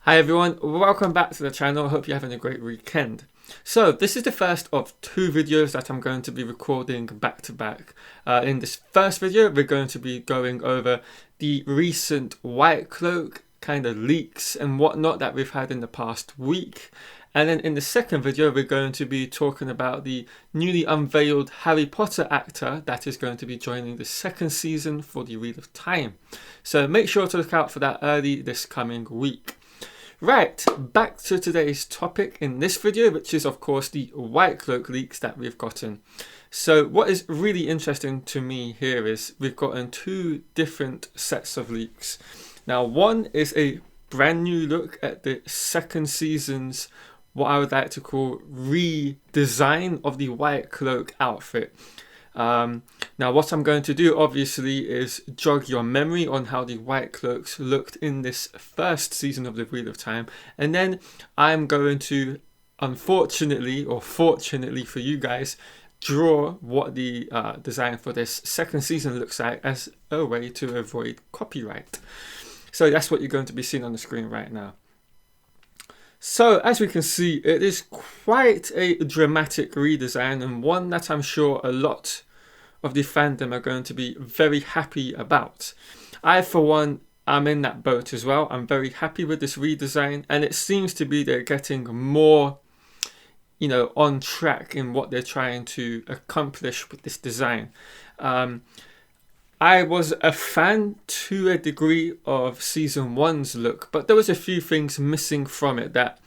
Hi everyone, welcome back to the channel. I hope you're having a great weekend. So this is the first of two videos that I'm going to be recording back to back. In this first video we're going to be going over the recent Whitecloak kind of leaks and whatnot that we've had in the past week. And then in the second video we're going to be talking about the newly unveiled Harry Potter actor that is going to be joining the second season for the Wheel of Time. So make sure to look out for that early this coming week. Right, back to today's topic in this video, which is of course the Whitecloak leaks that we've gotten. So what is really interesting to me here is we've gotten two different sets of leaks. Now one is a brand new look at the second season's, what I would like to call, redesign of the Whitecloak outfit. Now what I'm going to do obviously is jog your memory on how the Whitecloaks looked in this first season of the Wheel of Time, and then I'm going to, unfortunately or fortunately for you guys, draw what the design for this second season looks like as a way to avoid copyright. So that's what you're going to be seeing on the screen right now. So as we can see, it is quite a dramatic redesign, and one that I'm sure a lot of the fandom are going to be very happy about. I, for one, am in that boat as well. I'm very happy with this redesign, and it seems to be they're getting more, on track in what they're trying to accomplish with this design. I was a fan to a degree of season one's look, but there was a few things missing from it that,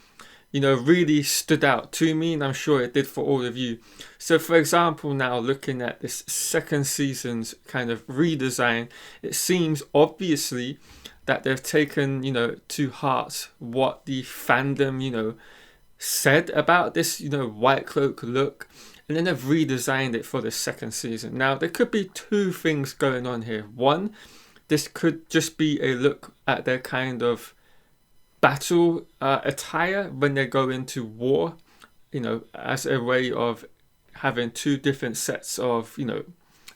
really stood out to me, and I'm sure it did for all of you. So for example, now looking at this second season's kind of redesign, it seems obviously that they've taken, to heart what the fandom, said about this, Whitecloak look. And then they've redesigned it for the second season. Now, there could be two things going on here. One, this could just be a look at their kind of battle attire when they go into war, as a way of having two different sets of,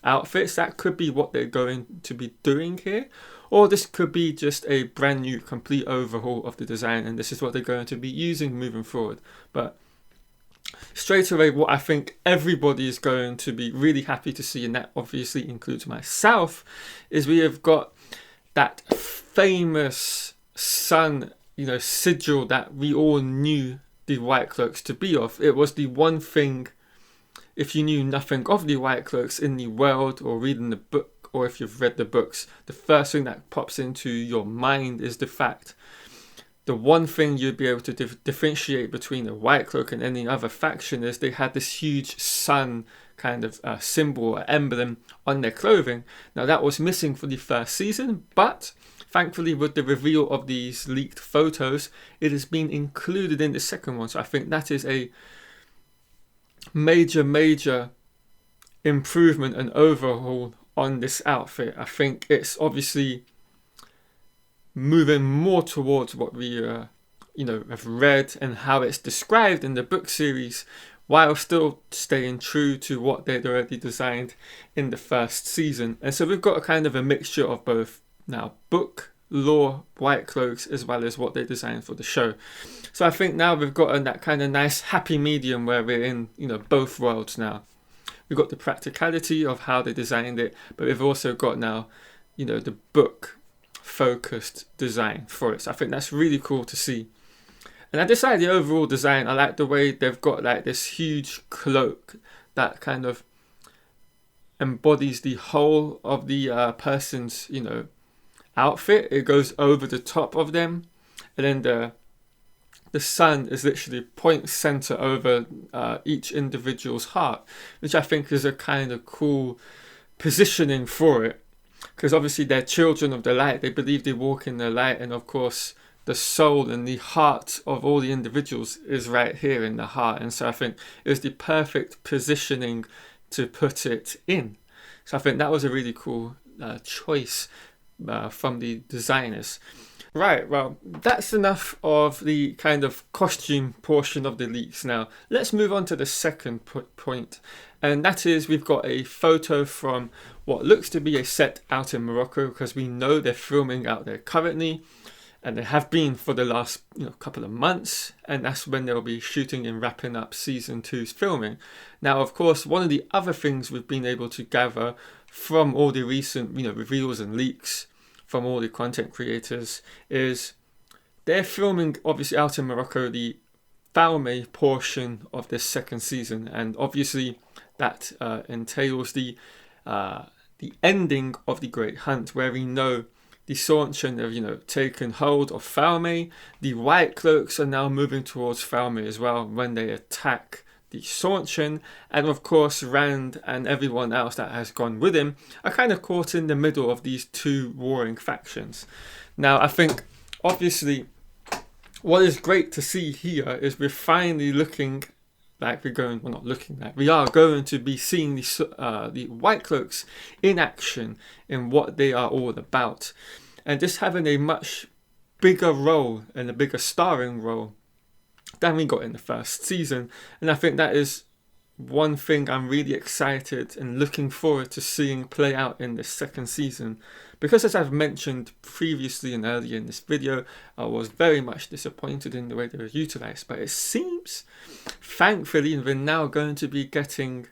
outfits. That could be what they're going to be doing here. Or this could be just a brand new, complete overhaul of the design, and this is what they're going to be using moving forward. But straight away, what I think everybody is going to be really happy to see, and that obviously includes myself, is we have got that famous sun, sigil that we all knew the Whitecloaks to be of. It was the one thing, if you knew nothing of the Whitecloaks in the world or reading the book, or if you've read the books, the first thing that pops into your mind is the fact the one thing you'd be able to differentiate between the Whitecloak and any other faction is they had this huge sun kind of symbol or emblem on their clothing. Now that was missing for the first season, but thankfully with the reveal of these leaked photos, it has been included in the second one. So I think that is a major improvement and overhaul on this outfit. I think it's obviously moving more towards what we have read and how it's described in the book series, while still staying true to what they'd already designed in the first season. And so we've got a kind of a mixture of both now book lore Whitecloaks as well as what they designed for the show. So I think now we've got that kind of nice happy medium where we're in both worlds now. We've got the practicality of how they designed it, but we've also got now the book focused design for it. So I think that's really cool to see. And I decided the overall design, I like the way they've got like this huge cloak that kind of embodies the whole of the person's outfit. It goes over the top of them, and then the sun is literally point center over each individual's heart, which I think is a kind of cool positioning for it. Because obviously they're children of the light, they believe they walk in the light, and of course the soul and the heart of all the individuals is right here in the heart. And so I think it was the perfect positioning to put it in. So I think that was a really cool choice from the designers. Right, well, that's enough of the kind of costume portion of the leaks. Now, let's move on to the second point, and that is we've got a photo from what looks to be a set out in Morocco, because we know they're filming out there currently. and they have been for the last couple of months, and that's when they'll be shooting and wrapping up season 2's filming. Now, of course, one of the other things we've been able to gather from all the recent reveals and leaks from all the content creators is they're filming, obviously, out in Morocco, the Falme portion of this second season, and obviously that entails the ending of the Great Hunt, where we know the Saunchen have taken hold of Falme. The Whitecloaks are now moving towards Falme as well when they attack the Saunchen, and of course Rand and everyone else that has gone with him are kind of caught in the middle of these two warring factions. Now, I think obviously what is great to see here is we're finally looking like we are going to be seeing the Whitecloaks in action in what they are all about, and just having a much bigger role and a bigger starring role than we got in the first season. And I think that is one thing I'm really excited and looking forward to seeing play out in this second season, because as I've mentioned previously and earlier in this video, I was very much disappointed in the way they were utilised, but it seems, thankfully, we're now going to be getting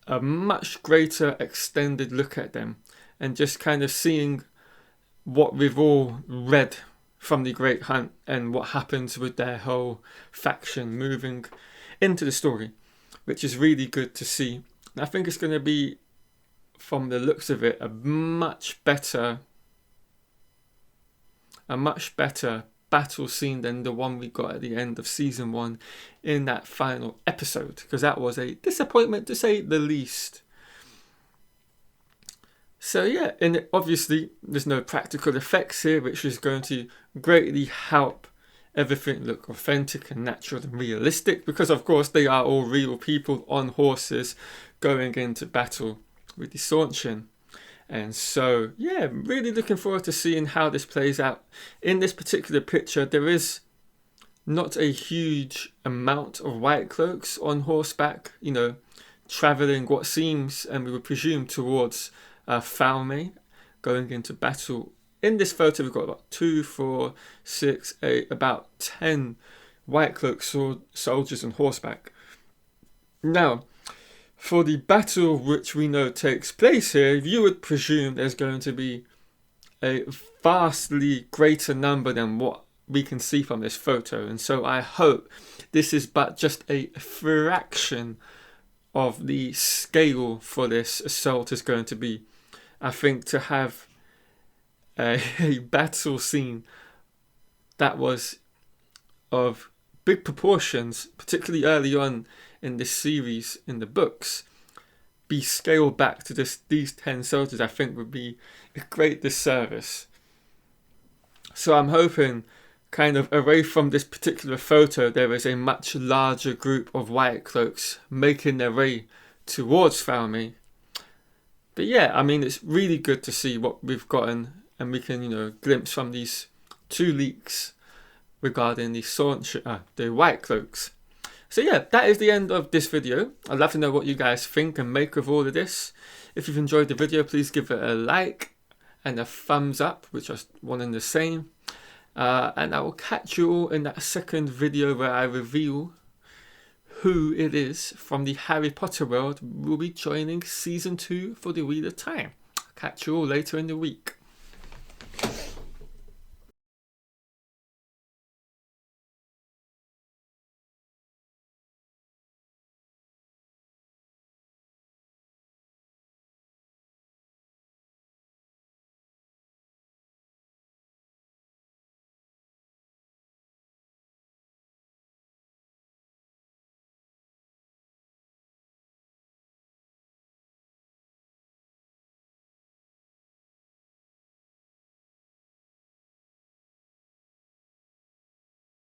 a much greater extended look at them and just kind of seeing what we've all read from the Great Hunt and what happens with their whole faction moving into the story, which is really good to see. And I think it's going to be, from the looks of it, a much better battle scene than the one we got at the end of season 1 in that final episode, because that was a disappointment to say the least. So yeah, and obviously there's no practical effects here, which is going to greatly help everything look authentic and natural and realistic, because of course they are all real people on horses going into battle with the Saunchen. And so yeah, really looking forward to seeing how this plays out. In this particular picture, there is not a huge amount of Whitecloaks on horseback, travelling what seems, and we would presume, towards Falme, going into battle. In this photo, we've got about 2, 4, 6, 8, about 10 Whitecloak soldiers on horseback. Now, for the battle which we know takes place here, you would presume there's going to be a vastly greater number than what we can see from this photo. And so I hope this is but just a fraction of the scale for this assault is going to be. I think to have a battle scene that was of big proportions, particularly early on in this series in the books, be scaled back to just these 10 soldiers, I think would be a great disservice. So I'm hoping, kind of away from this particular photo, there is a much larger group of Whitecloaks making their way towards Falme. But yeah, I mean, it's really good to see what we've gotten, and we can, glimpse from these 2 leaks regarding the Whitecloaks. So yeah, that is the end of this video. I'd love to know what you guys think and make of all of this. If you've enjoyed the video, please give it a like and a thumbs up, which are one and the same. And I will catch you all in that second video where I reveal who it is from the Harry Potter world will be joining season 2 for the Wheel of Time. I'll catch you all later in the week.